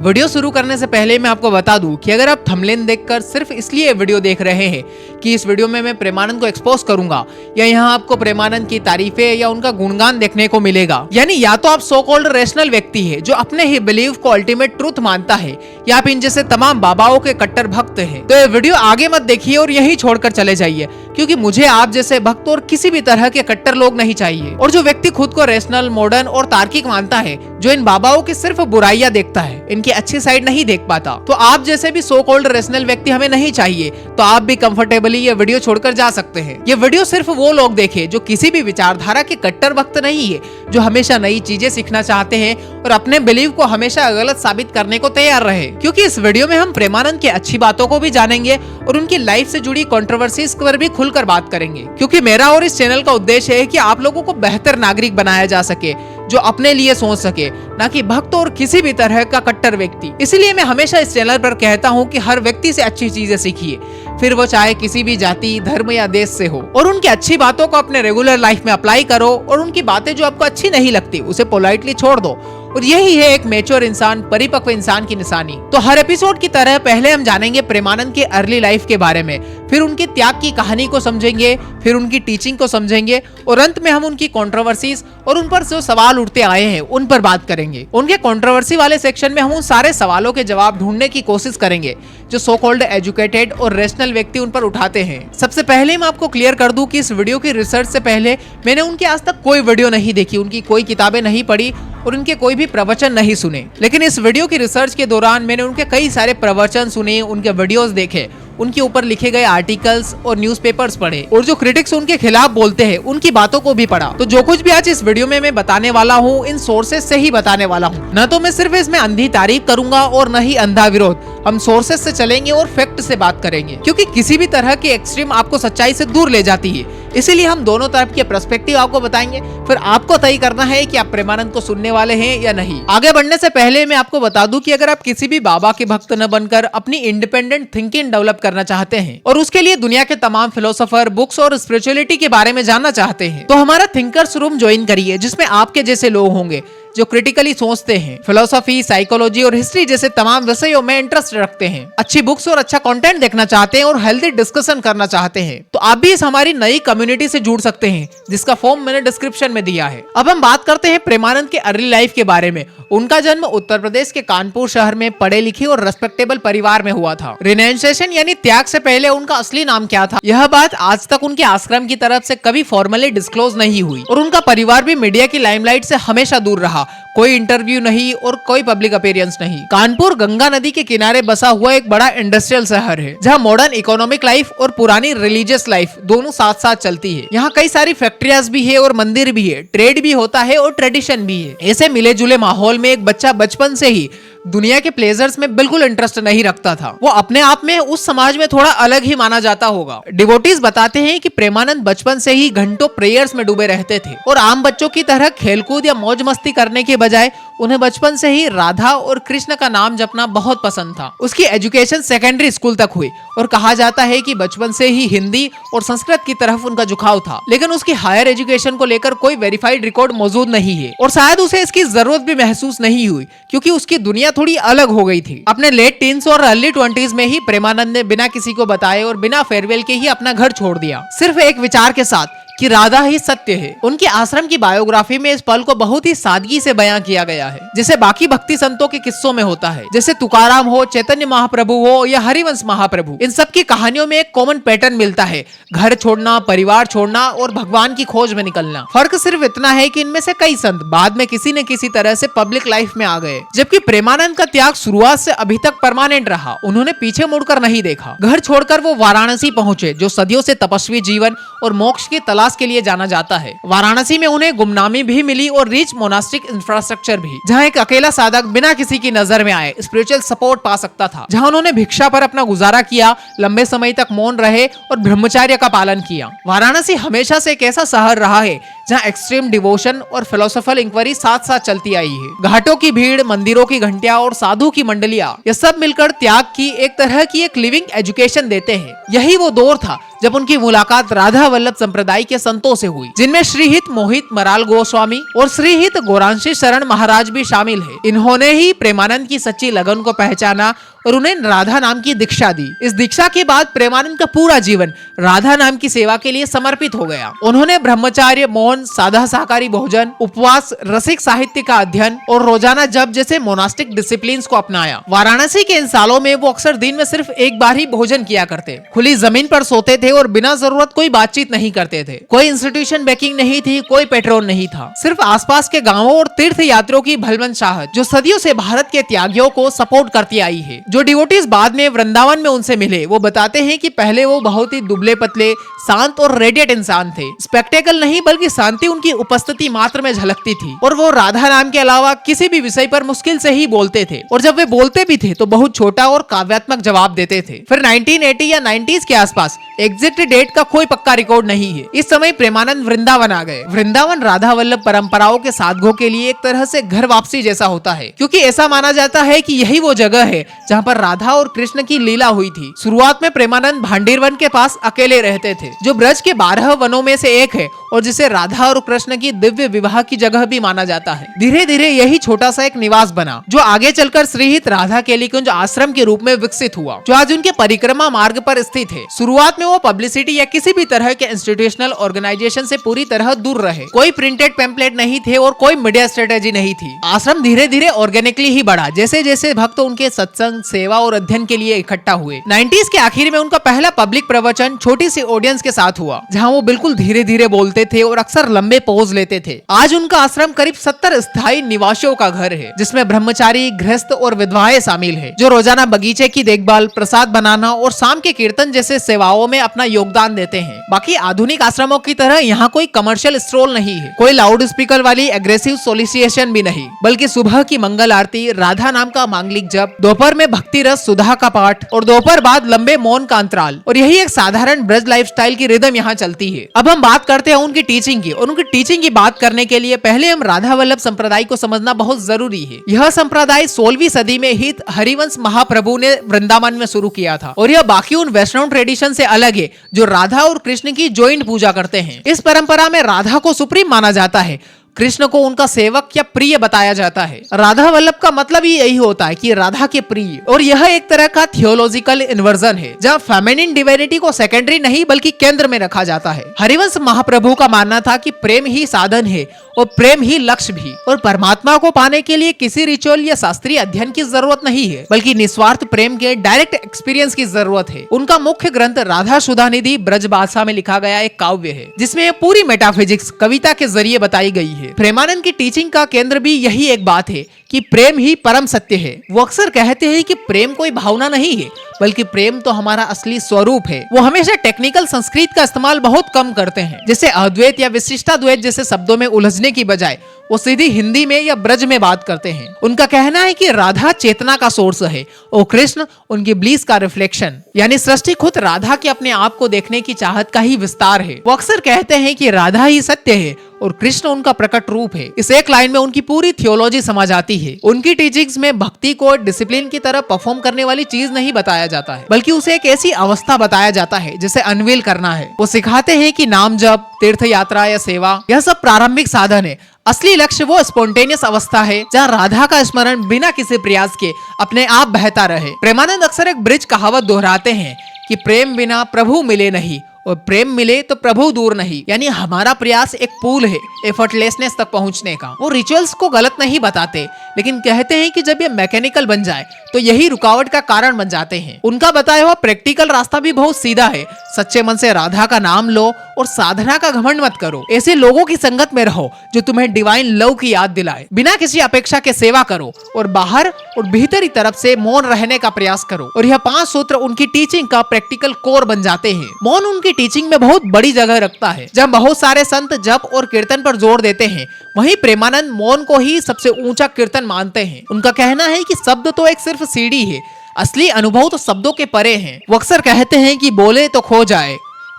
Video शुरू करने से पहले मैं आपको बता दूं कि अगर आप थंबनेल देखकर सिर्फ इसलिए वीडियो देख रहे हैं कि इस वीडियो में मैं प्रेमानंद को एक्सपोज करूंगा या यहाँ आपको प्रेमानंद की तारीफें या उनका गुणगान देखने को मिलेगा, यानी या तो आप सो कॉल्ड रेशनल व्यक्ति है जो अपने ही बिलीव को अल्टीमेट ट्रूथ मानता है, या आप इन जैसे तमाम बाबाओं के कट्टर भक्त हैं, तो ये वीडियो आगे मत देखिए और यही छोड़कर चले जाइए, क्योंकि मुझे आप जैसे भक्त और किसी भी तरह के कट्टर लोग नहीं चाहिए। और जो व्यक्ति खुद को रेशनल, मॉडर्न और तार्किक मानता है, जो इन बाबाओं की सिर्फ बुराइयां देखता है, इनकी अच्छी साइड नहीं देख पाता, तो आप जैसे भी सो कॉल्ड रेशनल व्यक्ति हमें नहीं चाहिए। तो आप भी कंफर्टेबली ये वीडियो छोड़कर जा सकते हैं। ये वीडियो सिर्फ वो लोग देखे जो किसी भी विचारधारा के कट्टर भक्त नहीं है, जो हमेशा नई चीजें सीखना चाहते हैं और अपने बिलीव को हमेशा गलत साबित करने को तैयार रहे। क्योंकि इस वीडियो में हम प्रेमानंद की अच्छी बातों को भी जानेंगे और उनकी लाइफ से जुड़ी कंट्रोवर्सीज पर भी खुलकर बात करेंगे, क्योंकि मेरा और इस चैनल का उद्देश्य है कि आप लोगों को बेहतर नागरिक बनाया जा सके, जो अपने लिए सोच सके, ना कि भक्त और किसी भी तरह का कट्टर व्यक्ति। इसलिए मैं हमेशा इस चैनल पर कहता हूँ कि हर व्यक्ति से अच्छी चीजें सीखिए, फिर वो चाहे किसी भी जाति, धर्म या देश से हो, और उनकी अच्छी बातों को अपने रेगुलर लाइफ में अप्लाई करो और उनकी बातें जो आपको अच्छी नहीं लगती उसे पोलाइटली छोड़ दो। और यही है एक मैच्योर इंसान, परिपक्व इंसान की निशानी। तो हर एपिसोड की तरह पहले हम जानेंगे प्रेमानंद के अर्ली लाइफ के बारे में, फिर उनके त्याग की कहानी को समझेंगे, फिर उनकी टीचिंग को समझेंगे और अंत में हम उनकी कंट्रोवर्सीज और उन पर जो सवाल उठते आए हैं उन पर बात करेंगे। उनके कंट्रोवर्सी वाले सेक्शन में हम उन सारे सवालों के जवाब ढूंढने की कोशिश करेंगे जो सो कॉल्ड एजुकेटेड और रेशनल व्यक्ति उन पर उठाते हैं। सबसे पहले मैं आपको क्लियर कर दूं कि इस वीडियो की रिसर्च से पहले मैंने उनके आज तक कोई वीडियो नहीं देखी, उनकी कोई किताबें नहीं पढ़ी और उनके कोई भी प्रवचन नहीं सुने। लेकिन इस वीडियो की रिसर्च के दौरान मैंने उनके कई सारे प्रवचन सुने, उनके वीडियोस देखे, उनके ऊपर लिखे गए आर्टिकल्स और न्यूज़पेपर्स पढ़े और जो क्रिटिक्स उनके खिलाफ बोलते हैं उनकी बातों को भी पढ़ा। तो जो कुछ भी आज इस वीडियो में मैं बताने वाला हूँ इन सोर्सेज से ही बताने वाला हूँ, न तो मैं सिर्फ इसमें अंधी तारीफ करूंगा और न ही अंधा विरोध। हम सोर्सेज से चलेंगे और फैक्ट से बात करेंगे, क्योंकि किसी भी तरह की एक्सट्रीम आपको सच्चाई से दूर ले जाती है। इसीलिए हम दोनों तरफ के पर्सपेक्टिव आपको बताएंगे, फिर आपको तय करना है कि आप प्रेमानंद को सुनने वाले हैं या नहीं। आगे बढ़ने से पहले मैं आपको बता दूं कि अगर आप किसी भी बाबा के भक्त न बनकर अपनी इंडिपेंडेंट थिंकिंग डेवलप करना चाहते हैं और उसके लिए दुनिया के तमाम फिलोसोफर, बुक्स और स्पिरिचुअलिटी के बारे में जानना चाहते हैं, तो हमारा थिंकर्स रूम ज्वाइन करिए, जिसमें आपके जैसे लोग होंगे जो क्रिटिकली सोचते हैं, फिलोसफी, साइकोलॉजी और हिस्ट्री जैसे तमाम विषयों में इंटरेस्ट रखते हैं, अच्छी बुक्स और अच्छा कंटेंट देखना चाहते हैं और हेल्दी डिस्कशन करना चाहते हैं, तो आप भी इस हमारी नई कम्युनिटी से जुड़ सकते हैं, जिसका फॉर्म मैंने डिस्क्रिप्शन में दिया है। अब हम बात करते हैं प्रेमानंद के अर्ली लाइफ के बारे में। उनका जन्म उत्तर प्रदेश के कानपुर शहर में पढ़े लिखे और रेस्पेक्टेबल परिवार में हुआ था। रिनाउंसिएशन यानी त्याग से पहले उनका असली नाम क्या था, यह बात आज तक उनके आश्रम की तरफ से कभी फॉर्मली डिस्क्लोज नहीं हुई और उनका परिवार भी मीडिया की लाइमलाइट से हमेशा दूर रहा। कोई इंटरव्यू नहीं और कोई पब्लिक अपीयरेंस नहीं। कानपुर गंगा नदी के किनारे बसा हुआ एक बड़ा इंडस्ट्रियल शहर है, जहाँ मॉडर्न इकोनॉमिक लाइफ और पुरानी रिलीजियस लाइफ दोनों साथ साथ चलती है। यहाँ कई सारी फैक्ट्रियाज भी है और मंदिर भी है, ट्रेड भी होता है और ट्रेडिशन भी है। ऐसे मिले जुले माहौल में एक बच्चा बचपन से ही दुनिया के प्लेजर्स में बिल्कुल इंटरेस्ट नहीं रखता था। वो अपने आप में उस समाज में थोड़ा अलग ही माना जाता होगा। डिवोटीज बताते हैं कि प्रेमानंद बचपन से ही घंटों प्रेयर्स में डूबे रहते थे और आम बच्चों की तरह खेलकूद या मौज मस्ती करने के बजाय उन्हें बचपन से ही राधा और कृष्ण का नाम जपना बहुत पसंद था। उसकी एजुकेशन सेकेंडरी स्कूल तक हुई और कहा जाता है कि बचपन से ही हिंदी और संस्कृत की तरफ उनका झुकाव था, लेकिन उसकी हायर एजुकेशन को लेकर कोई वेरीफाइड रिकॉर्ड मौजूद नहीं है और शायद उसे इसकी जरूरत भी महसूस नहीं हुई, क्योंकि उसकी दुनिया थोड़ी अलग हो गई थी। अपने लेट टीन्स और अर्ली 20s में ही प्रेमानंद ने बिना किसी को बताए और बिना फेयरवेल के ही अपना घर छोड़ दिया, सिर्फ एक विचार के साथ कि राधा ही सत्य है। उनके आश्रम की बायोग्राफी में इस पल को बहुत ही सादगी से बयां किया गया है, जैसे बाकी भक्ति संतों के किस्सों में होता है। जैसे तुकाराम हो, चैतन्य महाप्रभु हो या हरिवंश महाप्रभु, इन सब की कहानियों में एक कॉमन पैटर्न मिलता है, घर छोड़ना, परिवार छोड़ना और भगवान की खोज में निकलना। फर्क सिर्फ इतना है कि इनमें से कई संत बाद में किसी न किसी तरह से पब्लिक लाइफ में आ गए, जबकि प्रेमानंद का त्याग शुरुआत से अभी तक परमानेंट रहा। उन्होंने पीछे मुड़कर नहीं देखा। घर छोड़कर वो वाराणसी पहुंचे, जो सदियों से तपस्वी जीवन और मोक्ष की तलाश के लिए जाना जाता है। वाराणसी में उन्हें गुमनामी भी मिली और रिच मोनास्टिक इंफ्रास्ट्रक्चर भी, जहाँ एक अकेला साधक बिना किसी की नजर में आए स्पिरिचुअल सपोर्ट पा सकता था, जहाँ उन्होंने भिक्षा पर अपना गुजारा किया, लंबे समय तक मौन रहे और ब्रह्मचर्य का पालन किया। वाराणसी हमेशा से एक ऐसा शहर रहा है जहाँ एक्सट्रीम डिवोशन और फिलोसोफिकल इंक्वायरी साथ साथ चलती आई है। घाटों की भीड़, मंदिरों की घंटियां और साधु की मंडलियां, ये सब मिलकर त्याग की एक तरह की एक लिविंग एजुकेशन देते हैं। यही वो दौर था जब उनकी मुलाकात राधा वल्लभ संप्रदाय के संतों से हुई, जिनमें श्रीहित मोहित मराल गोस्वामी और श्रीहित गोरांशी शरण महाराज भी शामिल है। इन्होंने ही प्रेमानंद की सच्ची लगन को पहचाना और उन्हें राधा नाम की दीक्षा दी। इस दीक्षा के बाद प्रेमानंद का पूरा जीवन राधा नाम की सेवा के लिए समर्पित हो गया। उन्होंने ब्रह्मचार्य, मौन, सादा शाकाहारी भोजन, उपवास, रसिक साहित्य का अध्ययन और रोजाना जप जैसे मोनास्टिक डिसिप्लिन्स को अपनाया। वाराणसी के इन सालों में वो अक्सर दिन में सिर्फ एक बार ही भोजन किया करते, खुली जमीन पर सोते थे और बिना जरूरत कोई बातचीत नहीं करते थे। कोई इंस्टीट्यूशन बैकिंग नहीं थी, कोई पेट्रोल नहीं था, सिर्फ आसपास के गाँवों और तीर्थ यात्रियों की भलमन चाहत जो सदियों से भारत के त्यागियों को सपोर्ट करती आई है। जो डिवोटीज बाद में वृंदावन में उनसे मिले, वो बताते हैं कि पहले वो बहुत ही दुबले पतले, शांत और रेडिएंट इंसान थे। स्पेक्टेकल नहीं बल्कि शांति उनकी उपस्थिति मात्र में झलकती थी और वो राधा नाम के अलावा किसी भी विषय पर मुश्किल से ही बोलते थे और जब वे बोलते भी थे तो बहुत छोटा और काव्यात्मक जवाब देते थे। फिर 1980 या 90s के आसपास, एग्जैक्ट डेट का कोई पक्का रिकॉर्ड नहीं है, इस समय प्रेमानंद वृंदावन आ गए। वृंदावन राधा वल्लभ परंपराओं के साधकों के लिए एक तरह से घर वापसी जैसा होता है, क्योंकि ऐसा माना जाता है कि यही वो जगह है जहाँ पर राधा और कृष्ण की लीला हुई थी। शुरुआत में प्रेमानंद भांडीर वन के पास अकेले रहते थे, जो ब्रज के 12 वनों में से एक है और जिसे राधा और कृष्ण की दिव्य विवाह की जगह भी माना जाता है। धीरे धीरे यही छोटा सा एक निवास बना, जो आगे चलकर श्रीहित राधा केलीकुंज आश्रम के रूप में विकसित हुआ, जो आज उनके परिक्रमा मार्ग पर स्थित है। शुरुआत में वो पब्लिसिटी या किसी भी तरह के इंस्टीट्यूशनल ऑर्गेनाइजेशन से पूरी तरह दूर रहे। कोई प्रिंटेड पैम्पलेट नहीं थे और कोई मीडिया स्ट्रेटेजी नहीं थी। आश्रम धीरे धीरे ऑर्गेनिकली ही बढ़ा, जैसे जैसे भक्त उनके सत्संग, सेवा और अध्ययन के लिए इकट्ठा हुए। 90s के आखिर में उनका पहला पब्लिक प्रवचन छोटी सी ऑडियंस के साथ हुआ, जहां वो बिल्कुल धीरे धीरे बोलते थे और अक्सर लंबे पोज लेते थे। आज उनका आश्रम करीब 70 स्थायी निवासियों का घर है, जिसमें ब्रह्मचारी, गृहस्थ और विधवाएं शामिल है, जो रोजाना बगीचे की देखभाल, प्रसाद बनाना और शाम के कीर्तन जैसे सेवाओं में अपना योगदान देते हैं। बाकी आधुनिक आश्रमों की तरह यहाँ कोई कमर्शियल स्ट्रोल नहीं है, कोई लाउड स्पीकर वाली एग्रेसिव सोलिसिएशन भी नहीं, बल्कि सुबह की मंगल आरती, राधा नाम का मांगलिक जप, दोपहर में भक्ति रस सुधा का पाठ और दोपहर बाद लंबे मौन का अंतराल, और यही एक साधारण ब्रज लाइफस्टाइल की रिदम यहाँ चलती है। अब हम बात करते हैं उनकी टीचिंग की, और उनकी टीचिंग की बात करने के लिए पहले हम राधा वल्लभ संप्रदाय को समझना बहुत जरूरी है। यह संप्रदाय 16वीं सदी में ही हरिवंश महाप्रभु ने वृंदावन में शुरू किया था, और यह बाकी उन वैष्णव ट्रेडिशन से अलग है जो राधा और कृष्ण की जॉइंट पूजा करते हैं। इस परंपरा में राधा को सुप्रीम माना जाता है, कृष्ण को उनका सेवक या प्रिय बताया जाता है। राधा वल्लभ का मतलब ही यही होता है कि राधा के प्रिय, और यह एक तरह का थियोलॉजिकल इन्वर्जन है, जहाँ फेमिनिन डिविनिटी को सेकेंडरी नहीं बल्कि केंद्र में रखा जाता है। हरिवंश महाप्रभु का मानना था कि प्रेम ही साधन है और प्रेम ही लक्ष्य भी, और परमात्मा को पाने के लिए किसी रिचुअल या शास्त्रीय अध्ययन की जरूरत नहीं है, बल्कि निस्वार्थ प्रेम के डायरेक्ट एक्सपीरियंस की जरूरत है। उनका मुख्य ग्रंथ राधा सुधानिधि ब्रज भाषा में लिखा गया एक काव्य है, जिसमें पूरी मेटाफिजिक्स कविता के जरिए बताई गई है। प्रेमानंद की टीचिंग का केंद्र भी यही एक बात है कि प्रेम ही परम सत्य है। वो अक्सर कहते हैं कि प्रेम कोई भावना नहीं है, बल्कि प्रेम तो हमारा असली स्वरूप है। वो हमेशा टेक्निकल संस्कृत का इस्तेमाल बहुत कम करते हैं, जैसे अद्वैत या विशिष्टाद्वैत जैसे शब्दों में उलझने की बजाय वो सीधी हिंदी में या ब्रज में बात करते हैं। उनका कहना है कि राधा चेतना का सोर्स है और कृष्ण उनकी ब्लीस का रिफ्लेक्शन, यानी सृष्टि खुद राधा के अपने आप को देखने की चाहत का ही विस्तार है। वो अक्सर कहते हैं कि राधा ही सत्य है और कृष्ण उनका प्रकट रूप है। इस एक लाइन में उनकी पूरी थियोलॉजी समझ आती है। उनकी टीचिंग्स में भक्ति को डिसिप्लिन की तरह परफॉर्म करने वाली चीज नहीं बताया जाता है, बल्कि उसे एक ऐसी अवस्था बताया जाता है जिसे अनवील करना है। वो सिखाते हैं कि नाम जप, तीर्थ यात्रा या सेवा, यह सब प्रारंभिक साधन है। असली लक्ष्य वो स्पॉन्टेनियस अवस्था है जहाँ राधा का स्मरण बिना किसी प्रयास के अपने आप बहता रहे। प्रेमानंद अक्सर एक ब्रिज कहावत दोहराते हैं कि प्रेम बिना प्रभु मिले नहीं और प्रेम मिले तो प्रभु दूर नहीं, यानी हमारा प्रयास एक पुल है एफर्टलेसनेस तक पहुंचने का। वो रिचुअल्स को गलत नहीं बताते, लेकिन कहते हैं कि जब ये मैकेनिकल बन जाए तो यही रुकावट का कारण बन जाते हैं। उनका बताया हुआ प्रैक्टिकल रास्ता भी बहुत सीधा है। सच्चे मन से राधा का नाम लो और साधना का घमंड मत करो। ऐसे लोगों की संगत में रहो जो तुम्हें डिवाइन लव की याद दिलाए। बिना किसी अपेक्षा के सेवा करो और बाहर और भीतरी तरफ से मौन रहने का प्रयास करो। और यह 5 सूत्र उनकी टीचिंग का प्रैक्टिकल कोर बन जाते हैं। मौन उनकी टीचिंग में बहुत बड़ी जगह रखता है। जब बहुत सारे संत जप और कीर्तन पर जोर देते हैं, वहीं प्रेमानंद मौन को ही सबसे ऊंचा कीर्तन मानते हैं। उनका कहना है कि शब्द तो एक सिर्फ सीढ़ी है, असली अनुभव तो शब्दों के परे हैं। वो अक्सर कहते हैं कि बोले तो खो जाए,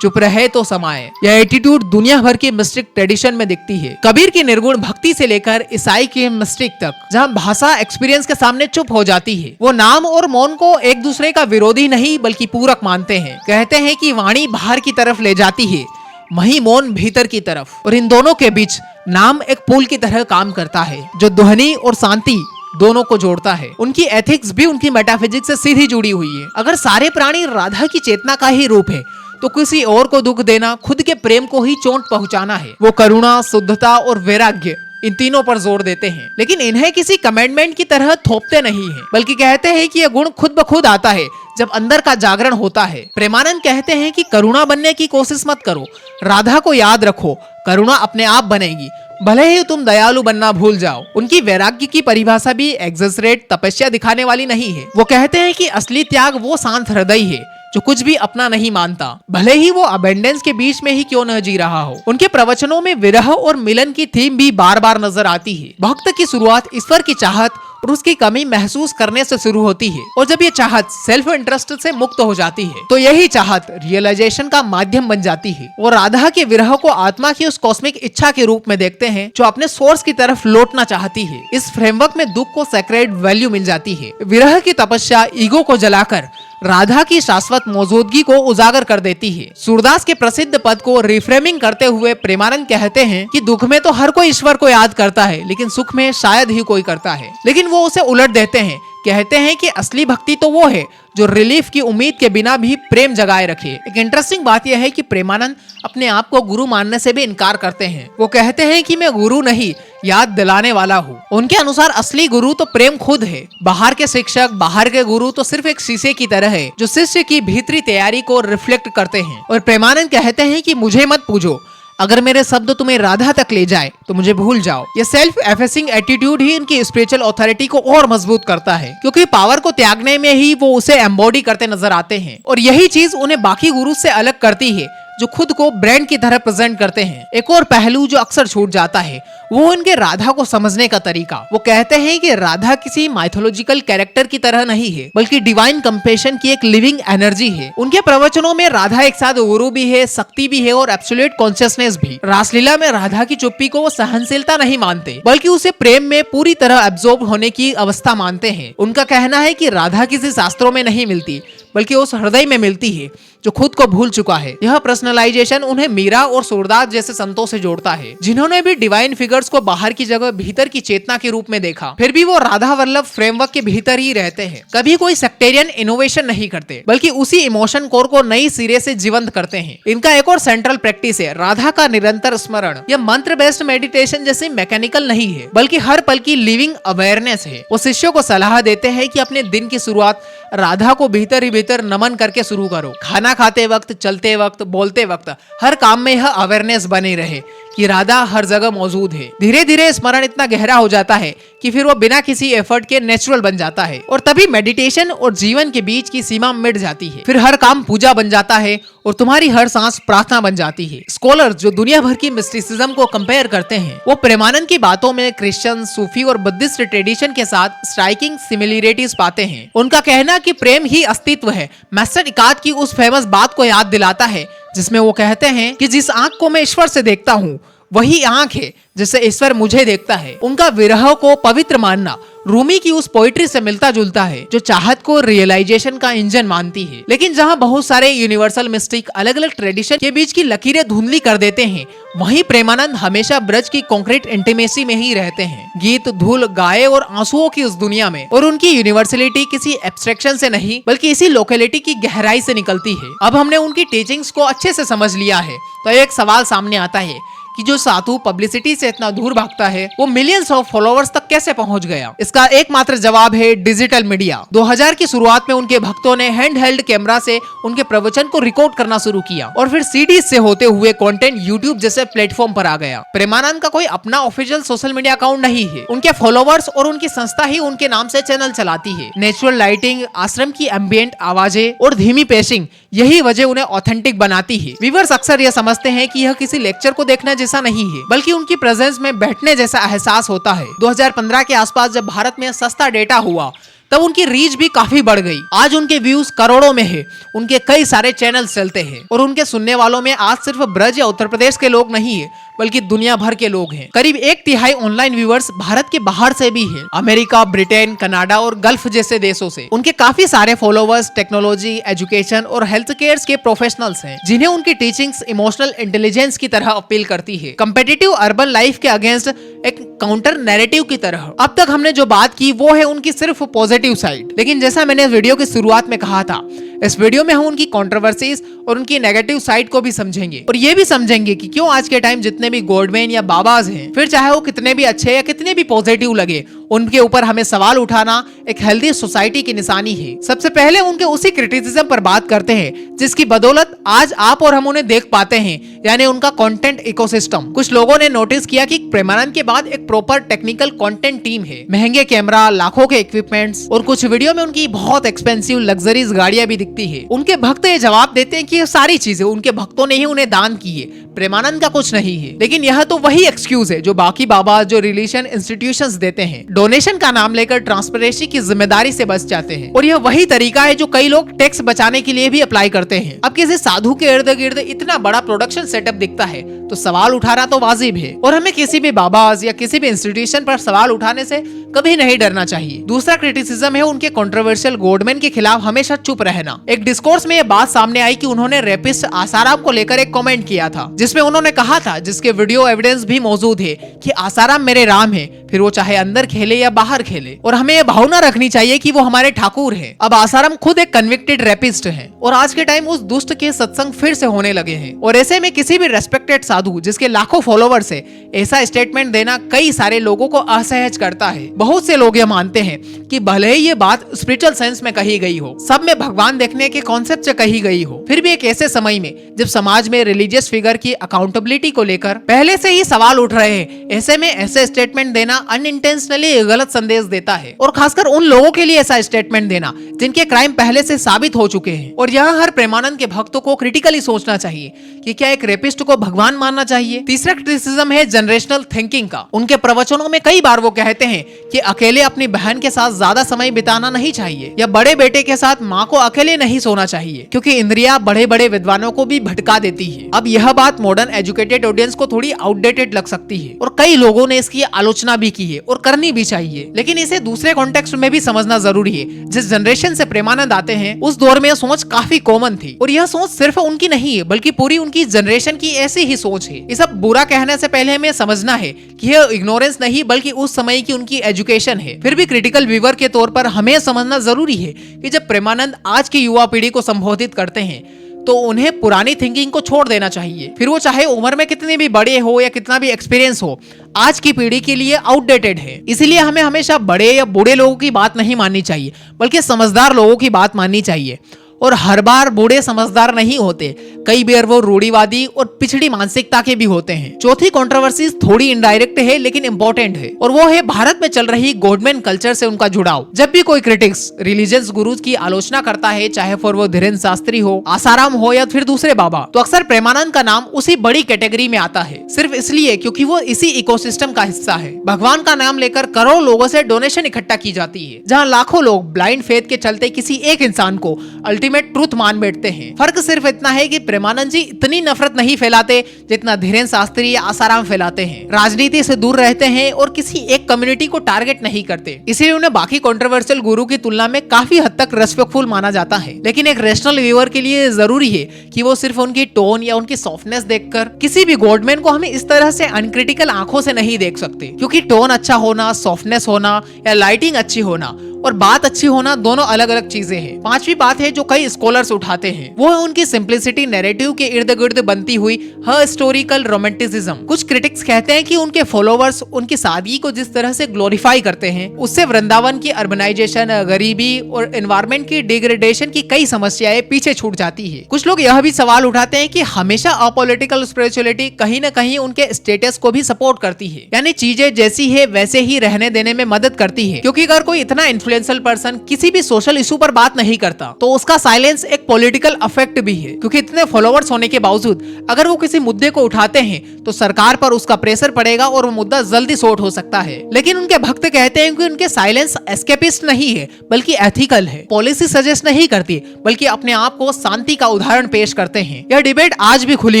चुप रहे तो समाये। यह एटीट्यूड दुनिया भर की मिस्टिक ट्रेडिशन में दिखती है। कबीर की निर्गुण भक्ति से लेकर ईसाई की मिस्टिक तक, जहाँ भाषा एक्सपीरियंस के सामने चुप हो जाती है। वो नाम और मौन को एक दूसरे का विरोधी नहीं बल्कि पूरक मानते हैं। कहते हैं कि वाणी बाहर की तरफ ले जाती है, वही मौन भीतर की तरफ, और इन दोनों के बीच नाम एक पुल की तरह काम करता है जो ध्वनि और शांति दोनों को जोड़ता है। उनकी एथिक्स भी उनकी मेटाफिजिक्स से सीधी जुड़ी हुई है। अगर सारे प्राणी राधा की चेतना का ही रूप है तो किसी और को दुख देना खुद के प्रेम को ही चोट पहुंचाना है। वो करुणा, शुद्धता और वैराग्य इन तीनों पर जोर देते हैं, लेकिन इन्हें किसी कमेंडमेंट की तरह थोपते नहीं हैं, बल्कि कहते हैं कि यह गुण खुद ब खुद आता है जब अंदर का जागरण होता है। प्रेमानंद कहते हैं कि करुणा बनने की कोशिश मत करो, राधा को याद रखो, करुणा अपने आप बनेगी, भले ही तुम दयालु बनना भूल जाओ। उनकी वैराग्य की परिभाषा भी एग्जैजरेट तपस्या दिखाने वाली नहीं है। वो कहते हैं कि असली त्याग वो शांत हृदय है जो कुछ भी अपना नहीं मानता, भले ही वो अबेंडेंस के बीच में ही क्यों न जी रहा हो। उनके प्रवचनों में विरह और मिलन की थीम भी बार बार नजर आती है। भक्त की शुरुआत ईश्वर की चाहत और उसकी कमी महसूस करने से शुरू होती है, और जब ये चाहत सेल्फ इंटरेस्ट से मुक्त हो जाती है तो यही चाहत रियलाइजेशन का माध्यम बन जाती है। और राधा के विरह को आत्मा की उस कॉस्मिक इच्छा के रूप में देखते हैं जो अपने सोर्स की तरफ लौटना चाहती है। इस फ्रेमवर्क में दुख को सेक्रेड वैल्यू मिल जाती है। विरह की तपस्या ईगो को जलाकर राधा की शाश्वत मौजूदगी को उजागर कर देती है। सूरदास के प्रसिद्ध पद को रिफ्रेमिंग करते हुए प्रेमानंद कहते हैं कि दुख में तो हर कोई ईश्वर को याद करता है, लेकिन सुख में शायद ही कोई करता है। लेकिन वो उसे उलट देते हैं, कहते हैं कि असली भक्ति तो वो है जो रिलीफ की उम्मीद के बिना भी प्रेम जगाए रखे। एक इंटरेस्टिंग बात यह है कि प्रेमानंद अपने आप को गुरु मानने से भी इनकार करते हैं। वो कहते हैं कि मैं गुरु नहीं, याद दिलाने वाला हूँ। उनके अनुसार असली गुरु तो प्रेम खुद है। बाहर के शिक्षक, बाहर के गुरु तो सिर्फ एक शीशे की तरह है जो शिष्य की भीतरी तैयारी को रिफ्लेक्ट करते हैं। और प्रेमानंद कहते हैं कि मुझे मत पूछो, अगर मेरे शब्द तुम्हें राधा तक ले जाए तो मुझे भूल जाओ। ये सेल्फ एफेसिंग एटीट्यूड ही इनकी स्पिरिचुअल अथॉरिटी को और मजबूत करता है, क्योंकि पावर को त्यागने में ही वो उसे एम्बॉडी करते नजर आते हैं। और यही चीज उन्हें बाकी गुरु से अलग करती है जो खुद को ब्रांड की तरह प्रेजेंट करते हैं। एक और पहलू जो अक्सर छूट जाता है वो उनके राधा को समझने का तरीका। वो कहते हैं कि राधा किसी माइथोलॉजिकल कैरेक्टर की तरह नहीं है, बल्कि डिवाइन कंपैशन की एक लिविंग एनर्जी है। उनके प्रवचनों में राधा एक साथ गुरु भी है, शक्ति भी है और एब्सोल्यूट कॉन्शियसनेस भी। रासलीला में राधा की चुप्पी को वो सहनशीलता नहीं मानते, बल्कि उसे प्रेम में पूरी तरह एब्जॉर्ब होने की अवस्था मानते हैं। उनका कहना है कि राधा किसी शास्त्रों में नहीं मिलती, बल्कि उस हृदय में मिलती है जो खुद को भूल चुका है। यह पर्सनलाइजेशन उन्हें मीरा और सूरदास जैसे संतों से जोड़ता है, जिन्होंने भी डिवाइन फिगर्स को बाहर की जगह भीतर की चेतना के रूप में देखा। फिर भी वो राधा वल्लभ फ्रेमवर्क के भीतर ही रहते हैं। कभी कोई सेक्टेरियन इनोवेशन नहीं करते, बल्कि उसी इमोशन कोर को नई सिरे से जीवंत करते हैं। इनका एक और सेंट्रल प्रैक्टिस है राधा का निरंतर स्मरण। यह मंत्र बेस्ड मेडिटेशन जैसे मैकेनिकल नहीं है, बल्कि हर पल की लिविंग अवेयरनेस है। वो शिष्यों को सलाह देते हैं कि अपने दिन की शुरुआत राधा को भीतर ही भीतर नमन करके शुरू करो। खाना खाते वक्त, चलते वक्त, बोलते वक्त, हर काम में यह अवेयरनेस बनी रहे कि राधा हर जगह मौजूद है। धीरे धीरे स्मरण इतना गहरा हो जाता है कि फिर वो बिना किसी एफर्ट के नेचुरल बन जाता है, और तभी मेडिटेशन और जीवन के बीच की सीमा मिट जाती है। फिर हर काम पूजा बन जाता है और तुम्हारी हर सांस प्रार्थना बन जाती है। स्कॉलर्स जो दुनिया भर की मिस्टिसिज्म को कंपेयर करते हैं, वो प्रेमानंद की बातों में क्रिश्चियन, सूफी और बुद्धिस्ट ट्रेडिशन के साथ स्ट्राइकिंग सिमिलरिटीज पाते हैं। उनका कहना कि प्रेम ही अस्तित्व है मास्टर इकाद की उस फेमस बात को याद दिलाता है, जिसमें वो कहते हैं कि जिस आंख को मैं ईश्वर से देखता हूँ वही आंख है जिससे ईश्वर मुझे देखता है। उनका विरह को पवित्र मानना रूमी की उस पोइट्री से मिलता जुलता है जो चाहत को रियलाइजेशन का इंजन मानती है। लेकिन जहाँ बहुत सारे यूनिवर्सल मिस्टिक अलग अलग ट्रेडिशन के बीच की लकीरें धुंधली कर देते हैं, वहीं प्रेमानंद हमेशा ब्रज की कॉन्क्रीट इंटीमेसी में ही रहते हैं, गीत, धूल, गाए और आंसुओं की उस दुनिया में। और उनकी यूनिवर्सलिटी किसी एब्स्ट्रैक्शन से नहीं बल्कि इसी लोकेलिटी की गहराई से निकलती है। अब हमने उनकी टीचिंग्स को अच्छे से समझ लिया है तो एक सवाल सामने आता है कि जो साधु पब्लिसिटी से इतना दूर भागता है वो मिलियंस ऑफ फॉलोअर्स तक कैसे पहुंच गया? इसका एकमात्र जवाब है डिजिटल मीडिया। 2000 की शुरुआत में उनके भक्तों ने हैंड हेल्ड कैमरा से उनके प्रवचन को रिकॉर्ड करना शुरू किया और फिर सीडी से होते हुए कंटेंट यूट्यूब जैसे प्लेटफॉर्म पर आ गया। प्रेमानंद का कोई अपना ऑफिशियल सोशल मीडिया अकाउंट नहीं है। उनके फॉलोअर्स और उनकी संस्था ही उनके नाम से चैनल चलाती है। नेचुरल लाइटिंग, आश्रम की एम्बिएंट आवाजें और धीमी पेसिंग, यही वजह उन्हें ऑथेंटिक बनाती है। व्यूअर्स अक्सर यह समझते हैं कि यह किसी लेक्चर को देखना जैसा नहीं है, बल्कि उनकी प्रेजेंस में बैठने जैसा एहसास होता है। 2015 के आसपास जब भारत में सस्ता डेटा हुआ, तब उनकी रीच भी काफी बढ़ गई। आज उनके व्यूज करोड़ों में है, उनके कई सारे चैनल चलते हैं और उनके सुनने वालों में आज सिर्फ ब्रज या उत्तर प्रदेश के लोग नहीं है बल्कि दुनिया भर के लोग हैं। करीब 1/3 ऑनलाइन व्यूअर्स भारत के बाहर से भी है, अमेरिका, ब्रिटेन, कनाडा और गल्फ जैसे देशों से। उनके काफी सारे फॉलोवर्स टेक्नोलॉजी, एजुकेशन और हेल्थ केयर के प्रोफेशनल्स हैं, जिन्हें उनकी टीचिंग्स इमोशनल इंटेलिजेंस की तरह अपील करती है, कम्पिटिटिव अर्बन लाइफ के अगेंस्ट एक काउंटर नैरेटिव की तरह। अब तक हमने जो बात की वो है उनकी सिर्फ पॉजिटिव साइड, लेकिन जैसा मैंने वीडियो की शुरुआत में कहा था, इस वीडियो में हम उनकी कंट्रोवर्सीज और उनकी नेगेटिव साइड को भी समझेंगे और ये भी समझेंगे कि क्यों आज के टाइम जितने भी गॉडमैन या बाबाज हैं, फिर चाहे वो कितने भी अच्छे या कितने भी पॉजिटिव लगे, उनके ऊपर हमें सवाल उठाना एक हेल्दी सोसाइटी की निशानी है। सबसे पहले उनके उसी क्रिटिसिज्म पर बात करते हैं जिसकी बदौलत आज आप और हम उन्हें देख पाते हैं, यानी उनका कंटेंट इकोसिस्टम। कुछ लोगों ने नोटिस किया कि प्रेमानंद के बाद एक प्रॉपर टेक्निकल कंटेंट टीम है, महंगे कैमरा, लाखों के इक्विपमेंट्स और कुछ वीडियो में उनकी बहुत एक्सपेंसिव लग्जरीज गाड़ियां भी दिखती है। उनके भक्त ये जवाब देते हैं कि ये सारी चीजें उनके भक्तों ने ही उन्हें दान की है, प्रेमानंद का कुछ नहीं है। लेकिन यह तो वही एक्सक्यूज है जो बाकी बाबा जो रिलीजन इंस्टीट्यूशंस देते हैं, डोनेशन का नाम लेकर ट्रांसपेरेंसी की जिम्मेदारी से बच जाते हैं। और यह वही तरीका है जो कई लोग टैक्स बचाने के लिए भी अप्लाई करते हैं। अब किसी साधु के इर्द गिर्द इतना बड़ा प्रोडक्शन सेटअप दिखता है तो सवाल उठाना तो वाजिब है, और हमें किसी भी बाबाज या किसी भी इंस्टीट्यूशन पर सवाल उठाने से कभी नहीं डरना चाहिए। दूसरा क्रिटिसिज्म है उनके कंट्रोवर्शियल गॉडमैन के खिलाफ हमेशा चुप रहना। एक डिस्कोर्स में यह बात सामने आई कि उन्होंने रेपिस्ट आसाराम को लेकर एक कमेंट किया था, जिसमें उन्होंने कहा था, जिसके वीडियो एविडेंस भी मौजूद है, कि आसाराम मेरे राम है, फिर वो चाहे अंदर खेले या बाहर खेले, और हमें यह भावना रखनी चाहिए कि वो हमारे ठाकुर हैं। अब आसाराम खुद एक कन्विक्टेड रेपिस्ट हैं और आज के टाइम उस दुष्ट के सत्संग फिर से होने लगे हैं, और ऐसे में किसी भी रेस्पेक्टेड साधु जिसके लाखों फॉलोवर्स है, ऐसा स्टेटमेंट देना कई सारे लोगों को असहज करता है। बहुत से लोग ये मानते हैं कि भले ही ये बात स्पिरिचुअल सेंस में कही गई हो, सब में भगवान देखने के कॉन्सेप्ट से कही गई हो, फिर भी एक ऐसे समय में जब समाज में रिलीजियस फिगर की अकाउंटेबिलिटी को लेकर पहले से ही सवाल उठ रहे हैं, ऐसे में ऐसे स्टेटमेंट देना अनइंटेंशनली गलत संदेश देता है, और खासकर उन लोगों के लिए ऐसा स्टेटमेंट देना जिनके क्राइम पहले से साबित हो चुके हैं। और यह हर प्रेमानंद के भक्तों को क्रिटिकली सोचना चाहिए कि क्या एक रेपिस्ट को भगवान मानना चाहिए। तीसरा क्रिटिसिज्म है जनरेशनल थिंकिंग का। उनके प्रवचनों में कई बार वो कहते हैं कि अकेले अपनी बहन के साथ ज्यादा समय बिताना नहीं चाहिए, या बड़े बेटे के साथ माँ को अकेले नहीं सोना चाहिए, क्योंकि इंद्रियां बड़े बड़े विद्वानों को भी भटका देती है। अब यह बात मॉडर्न एजुकेटेड ऑडियंस को थोड़ी आउटडेटेड लग सकती है, और कई लोगों ने इसकी आलोचना भी की है और करनी भी चाहिए, लेकिन इसे दूसरे कॉन्टेक्स्ट में भी समझना जरूरी है। जिस जनरेशन से प्रेमानंद आते हैं, उस दौर में यह सोच काफी कॉमन थी, और यह सोच सिर्फ उनकी नहीं है बल्कि पूरी उनकी जनरेशन की ऐसी ही सोच है। ये सब बुरा कहने से पहले हमें समझना है कि यह इग्नोरेंस नहीं बल्कि उस समय की उनकी एजुकेशन है। फिर भी क्रिटिकल व्यूअर के तौर पर हमें समझना जरूरी है कि जब प्रेमानंद आज की युवा पीढ़ी को संबोधित करते हैं तो उन्हें पुरानी थिंकिंग को छोड़ देना चाहिए, फिर वो चाहे उम्र में कितने भी बड़े हो या कितना भी एक्सपीरियंस हो, आज की पीढ़ी के लिए आउटडेटेड है। इसीलिए हमें हमेशा बड़े या बूढ़े लोगों की बात नहीं माननी चाहिए बल्कि समझदार लोगों की बात माननी चाहिए, और हर बार बूढ़े समझदार नहीं होते, कई बार वो रूढ़िवादी और पिछड़ी मानसिकता के भी होते हैं। चौथी कंट्रोवर्सी थोड़ी इनडायरेक्ट है लेकिन इंपॉर्टेंट है, और वो है भारत में चल रही गॉडमैन कल्चर से उनका जुड़ाव। जब भी कोई क्रिटिक्स रिलीजियस गुरुज की आलोचना करता है, चाहे फिर वो धीरेन्द्र शास्त्री हो, आसाराम हो या फिर दूसरे बाबा, तो अक्सर प्रेमानंद का नाम उसी बड़ी कैटेगरी में आता है, सिर्फ इसलिए क्योंकि वो इसी इकोसिस्टम का हिस्सा है। भगवान का नाम लेकर करोड़ों लोगों से डोनेशन इकट्ठा की जाती है, जहाँ लाखों लोग ब्लाइंड फेथ के चलते किसी एक इंसान को अल्टीमेट ट्रूथ मान बैठते हैं। फर्क सिर्फ इतना है कि प्रेमानंद जी इतनी नफरत नहीं फैलाते जितना धीरेन्द्र शास्त्री या आसाराम फैलाते हैं। राजनीति से दूर रहते हैं और किसी एक कम्युनिटी को टारगेट नहीं करते, इसलिए उन्हें बाकी कंट्रोवर्शियल गुरु की तुलना में काफी हद तक रेस्पेक्टफुल माना जाता है। लेकिन एक रैशनल व्यूअर के लिए जरूरी है कि वो सिर्फ उनकी टोन या उनकी सॉफ्टनेस देखकर किसी भी गॉडमैन को हमें इस तरह से अनक्रिटिकल आंखों से नहीं देख सकते, क्योंकि टोन अच्छा होना, सॉफ्टनेस होना या लाइटिंग अच्छी होना और बात अच्छी होना दोनों अलग अलग चीजें हैं। पांचवी बात है जो कई स्कॉलर्स उठाते हैं, वो है उनकी सिंप्लिसिटी नैरेटिव के इर्द गिर्द बनती हुई हिस्टोरिकल रोमांटिसिज्म। कुछ क्रिटिक्स कहते हैं कि उनके फॉलोवर्स उनकी सादगी को जिस तरह से ग्लोरीफाई करते हैं, उससे वृंदावन की अर्बनाइजेशन, गरीबी और एनवायरमेंट की डिग्रेडेशन की कई समस्याएं पीछे छूट जाती है। कुछ लोग यह भी सवाल उठाते हैं कि हमेशा अपॉलिटिकल स्पिरिचुअलिटी कहीं न कहीं उनके स्टेटस को भी सपोर्ट करती है, यानी चीजें जैसी है वैसे ही रहने देने में मदद करती है, क्योंकि अगर कोई इतना इन्फ्लुएंशियल पर्सन किसी भी सोशल इशू पर बात नहीं करता तो उसका साइलेंस एक पॉलिटिकल अफेक्ट भी है, क्योंकि इतने फॉलोवर्स होने के बावजूद अगर वो किसी मुद्दे को उठाते हैं तो सरकार पर उसका प्रेशर पड़ेगा और वो मुद्दा जल्दी सॉर्ट हो सकता है। लेकिन उनके भक्त कहते हैं कि उनके साइलेंस एस्केपिस्ट नहीं है बल्कि एथिकल है, पॉलिसी सजेस्ट नहीं करती बल्कि अपने आप को शांति का उदाहरण पेश करते हैं। यह डिबेट आज भी खुली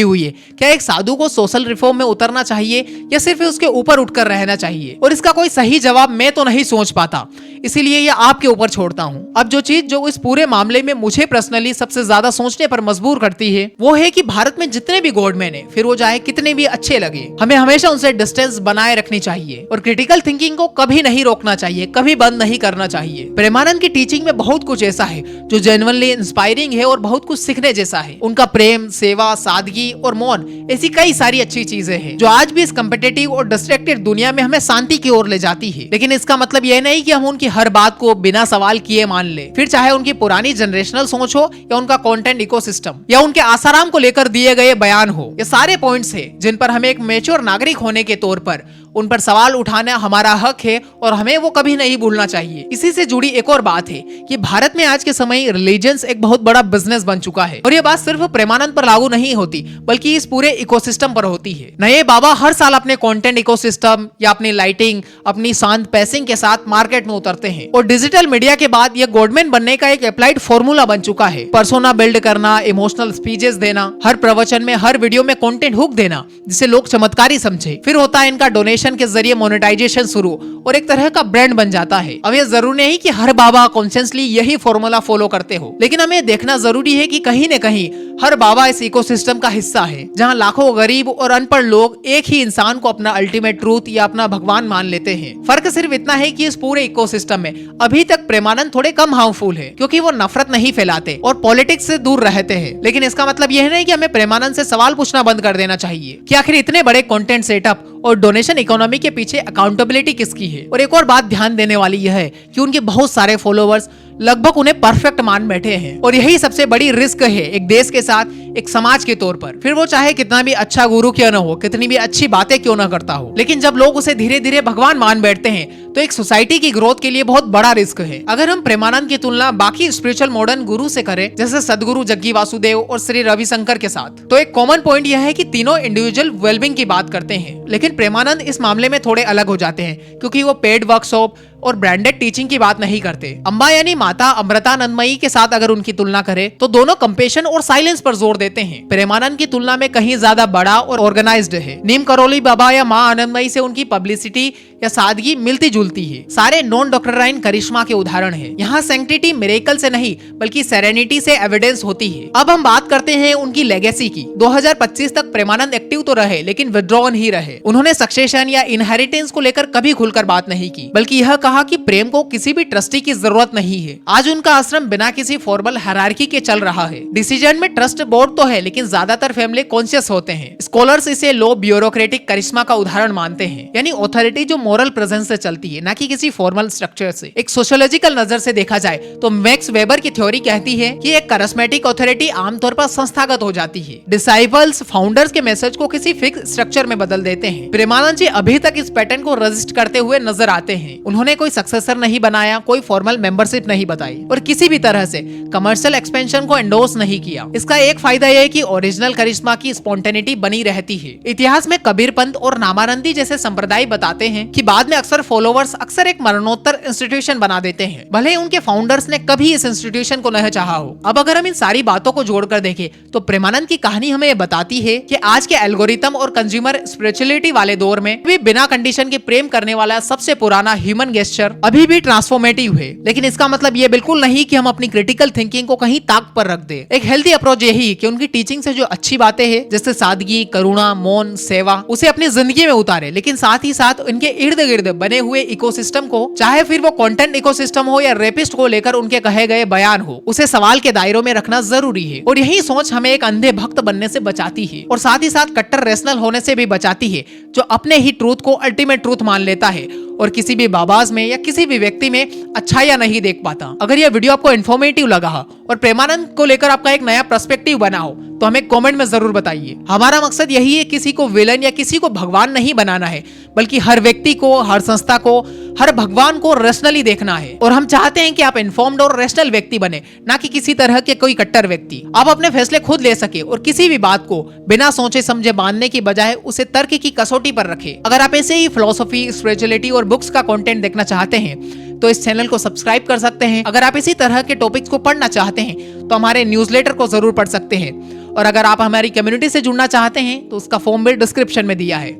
हुई है, क्या एक साधु को सोशल रिफॉर्म में उतरना चाहिए या सिर्फ उसके ऊपर उठकर रहना चाहिए, और इसका कोई सही जवाब मैं तो नहीं सोच पाता, इसीलिए यह आपके ऊपर छोड़ता हूँ। अब जो चीज जो इस पूरे मामले में मुझे पर्सनली सबसे ज्यादा सोचने पर मजबूर करती है वो है कि भारत में जितने भी गॉडमैन है, फिर वो चाहे कितने भी अच्छे लगे, हमें हमेशा उनसे डिस्टेंस बनाए रखनी चाहिए और क्रिटिकल थिंकिंग को कभी नहीं रोकना चाहिए, कभी बंद नहीं करना चाहिए। प्रेमानंद की टीचिंग में बहुत कुछ ऐसा है जो जेन्युइनली इंस्पायरिंग है और बहुत कुछ सीखने जैसा है। उनका प्रेम, सेवा, सादगी और मौन ऐसी कई सारी अच्छी चीजें हैं जो आज भी इस कम्पिटिटिव और डिस्ट्रैक्टेड दुनिया में हमें शांति की ओर ले जाती है। लेकिन इसका मतलब यह नहीं कि हम उनकी हर बात को बिना सवाल किए मान ले, फिर चाहे उनकी पुरानी जनरेशनल सोच हो या उनका कंटेंट इकोसिस्टम या उनके आसाराम को लेकर दिए गए बयान हो। ये सारे पॉइंट्स हैं जिन पर हमें एक मैच्योर नागरिक होने के तौर पर उन पर सवाल उठाना हमारा हक है और हमें वो कभी नहीं भूलना चाहिए। इसी से जुड़ी एक और बात है कि भारत में आज के समय रिलीजन्स एक बहुत बड़ा बिजनेस बन चुका है और ये बात सिर्फ प्रेमानंद पर लागू नहीं होती बल्कि इस पूरे इकोसिस्टम पर होती है। नए बाबा हर साल अपने कंटेंट इकोसिस्टम या अपनी लाइटिंग, अपनी शांत पैसिंग के साथ मार्केट में उतरते हैं और डिजिटल मीडिया के बाद यह गॉडमैन बनने का एक अप्लाइड फॉर्मूला बन चुका है। पर्सोना बिल्ड करना, इमोशनल स्पीचेस देना, हर प्रवचन में, हर वीडियो में कंटेंट हुक देना जिसे लोग चमत्कारी समझे, फिर होता है इनका डोनेशन के जरिए मोनेटाइजेशन शुरू और एक तरह का ब्रांड बन जाता है। अब यह जरूरी नहीं कि हर बाबा कॉन्शियसली यही फॉर्मूला फॉलो करते हो, लेकिन हमें देखना जरूरी है कि कहीं न कहीं हर बाबा इस इकोसिस्टम का हिस्सा है जहां लाखों गरीब और अनपढ़ लोग एक ही इंसान को अपना अल्टीमेट ट्रूथ या अपना भगवान मान लेते हैं। फर्क सिर्फ इतना है कि इस पूरे इकोसिस्टम में अभी तक प्रेमानंद थोड़े कम हार्मफुल है क्योंकि वो नफरत नहीं फैलाते और पॉलिटिक्स से दूर रहते हैं। लेकिन इसका मतलब यह नहीं कि हमें प्रेमानंद से सवाल पूछना बंद कर देना चाहिए कि आखिर इतने बड़े कंटेंट सेटअप और डोनेशन इकोनॉमी के पीछे अकाउंटेबिलिटी किसकी है। और एक और बात ध्यान देने वाली यह है कि उनके बहुत सारे फॉलोअर्स लगभग उन्हें परफेक्ट मान बैठे हैं और यही सबसे बड़ी रिस्क है एक देश के साथ, एक समाज के तौर पर। फिर वो चाहे कितना भी अच्छा गुरु क्यों न हो, कितनी भी अच्छी बातें क्यों न करता हो, लेकिन जब लोग उसे धीरे धीरे भगवान मान बैठते हैं तो एक सोसाइटी की ग्रोथ के लिए बहुत बड़ा रिस्क है। अगर हम प्रेमानंद की तुलना बाकी स्पिरिचुअल मॉडर्न गुरु से करें जैसे सदगुरु जग्गी वासुदेव और श्री रविशंकर के साथ, तो एक कॉमन पॉइंट यह है कि तीनों इंडिविजुअल वेलबिंग की बात करते हैं। लेकिन प्रेमानंद इस मामले में थोड़े अलग हो जाते हैं क्योंकि वो पेड वर्कशॉप और ब्रांडेड टीचिंग की बात नहीं करते। अम्बा यानी माता अमृतानंदमयी के साथ अगर उनकी तुलना करें तो दोनों कंपेशन और साइलेंस पर जोर देते हैं। प्रेमानंद की तुलना में कहीं ज्यादा बड़ा और ऑर्गेनाइज्ड है। नीम करोली बाबा या माँ आनंदमयी से उनकी पब्लिसिटी या सादगी मिलती जुलती है। सारे नॉन डॉक्टराइन करिश्मा के उदाहरण है। यहाँ सैंक्टिटी मिरेकल से नहीं बल्कि सेरेनिटी से एविडेंस होती है। अब हम बात करते हैं उनकी लेगेसी की। 2025 तक प्रेमानंद एक्टिव तो रहे लेकिन विड्रॉन ही रहे। उन्होंने सक्सेशन या इनहेरिटेंस को लेकर कभी खुलकर बात नहीं की बल्कि यह कहा कि प्रेम को किसी भी ट्रस्टी की जरूरत नहीं है। आज उनका आश्रम बिना किसी फॉर्मल हायरार्की के चल रहा है। डिसीजन में ट्रस्ट बोर्ड तो है लेकिन ज्यादातर फैमिली कॉन्शियस होते हैं। स्कॉलर्स इसे लो ब्यूरोक्रेटिक करिश्मा का उदाहरण मानते हैं, यानी ऑथोरिटी जो मोरल प्रेजेंस से चलती है, ना कि किसी फॉर्मल स्ट्रक्चर से। एक सोशियोलॉजिकल नजर से देखा जाए तो मैक्स वेबर की थ्योरी कहती है कि एक करिश्मेटिक ऑथोरिटी आमतौर पर संस्थागत हो जाती है। डिसाइपल्स फाउंडर्स के मैसेज को किसी फिक्स स्ट्रक्चर में बदल देते हैं। प्रेमानंद जी अभी तक इस पैटर्न को रजिस्ट करते हुए नजर आते हैं। उन्होंने कोई सक्सेसर नहीं बनाया, कोई फॉर्मल मेंबरशिप नहीं बताई और किसी भी तरह से कमर्शियल एक्सपेंशन को एंडोर्स नहीं किया। इसका एक फायदा यह है कि ओरिजिनल करिश्मा की स्पॉन्टेनिटी बनी रहती है। इतिहास में कबीर पंथ और नामानंदी जैसे संप्रदाय बताते हैं कि बाद में अक्सर फॉलोवर्स अक्सर एक मरणोत्तर इंस्टीट्यूशन बना देते हैं, भले ही उनके फाउंडर्स ने कभी इस इंस्टीट्यूशन को नहीं चाहा हो। अब अगर हम इन सारी बातों को जोड़कर देखें तो प्रेमानंद की कहानी हमें बताती है कि आज के एल्गोरिथम और कंज्यूमर स्पिरिचुअलिटी वाले दौर में भी बिना कंडीशन के प्रेम करने वाला सबसे पुराना ह्यूमन गेस्चर अभी भी ट्रांसफॉर्मेटिव है। लेकिन इसका मतलब ये बिल्कुल नहीं कि हम अपनी क्रिटिकल थिंकिंग को कहीं ताक पर रख दे। एक हेल्दी अप्रोच यही कि उनकी टीचिंग से जो अच्छी बातें हैं जैसे सादगी, करुणा, मौन, सेवा, उसे अपनी जिंदगी में उतारे, लेकिन साथ ही साथ उनके इर्द गिर्द बने हुए इकोसिस्टम को, चाहे फिर वो कंटेंट इकोसिस्टम हो या रेपिस्ट को लेकर उनके कहे गए बयान हो, उसे सवाल के दायरों में रखना जरूरी है। और यही सोच हमें एक अंधे भक्त बनने से बचाती है और साथ ही साथ कट्टर रेशनल होने से भी बचाती है जो अपने ही ट्रूथ को अल्टीमेट ट्रूथ मान लेता है और किसी भी बाबाज में या किसी भी व्यक्ति में अच्छाइयां नहीं देख पाता। अगर यह वीडियो आपको इन्फॉर्मेटिव लगा और प्रेमानंद को लेकर आपका एक नया पर्सपेक्टिव बना हो तो हमें कमेंट में जरूर बताइए। हमारा मकसद यही है, किसी को विलन या किसी को भगवान नहीं बनाना है, बल्कि हर व्यक्ति को, हर संस्था को, हर भगवान को रैशनली देखना है। और हम चाहते हैं कि आप इन्फॉर्म्ड और रैशनल व्यक्ति बने, ना कि किसी तरह के कोई कट्टर व्यक्ति। आप अपने फैसले खुद ले सके और किसी भी बात को बिना सोचे समझे मानने की बजाय उसे तर्क की कसौटी पर रखे। अगर आप ऐसे ही फिलोसफी, स्पिरिचुअलिटी और बुक्स का कंटेंट देखना चाहते हैं तो इस चैनल को सब्सक्राइब कर सकते हैं। अगर आप इसी तरह के टॉपिक्स को पढ़ना चाहते हैं तो हमारे न्यूज़लेटर को जरूर पढ़ सकते हैं। और अगर आप हमारी कम्युनिटी से जुड़ना चाहते हैं तो उसका फॉर्म भी डिस्क्रिप्शन में दिया है।